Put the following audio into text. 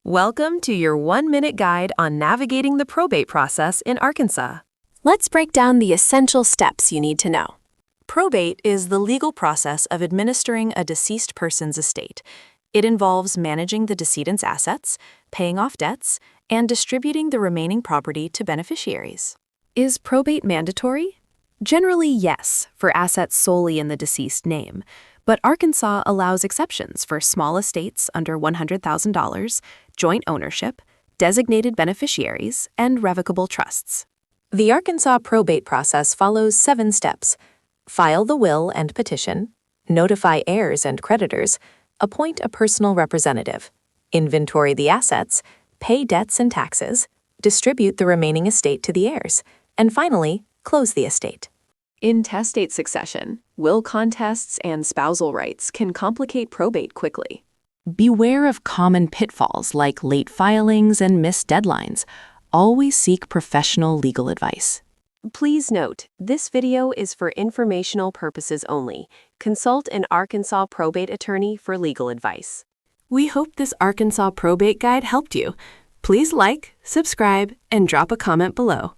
Welcome to your 1-minute guide on navigating the probate process in Arkansas. Let's break down the essential steps you need to know. Probate is the legal process of administering a deceased person's estate. It involves managing the decedent's assets, paying off debts, and distributing the remaining property to beneficiaries. Is probate mandatory? Generally, yes, for assets solely in the deceased name. But Arkansas allows exceptions for small estates under $100,000, joint ownership, designated beneficiaries, and revocable trusts. The Arkansas probate process follows 7 steps. File the will and petition, notify heirs and creditors, appoint a personal representative, inventory the assets, pay debts and taxes, distribute the remaining estate to the heirs, and finally, close the estate. Intestate succession, will contests, and spousal rights can complicate probate quickly. Beware of common pitfalls like late filings and missed deadlines. Always seek professional legal advice. Please note, this video is for informational purposes only. Consult an Arkansas probate attorney for legal advice. We hope this Arkansas probate guide helped you. Please like, subscribe, and drop a comment below.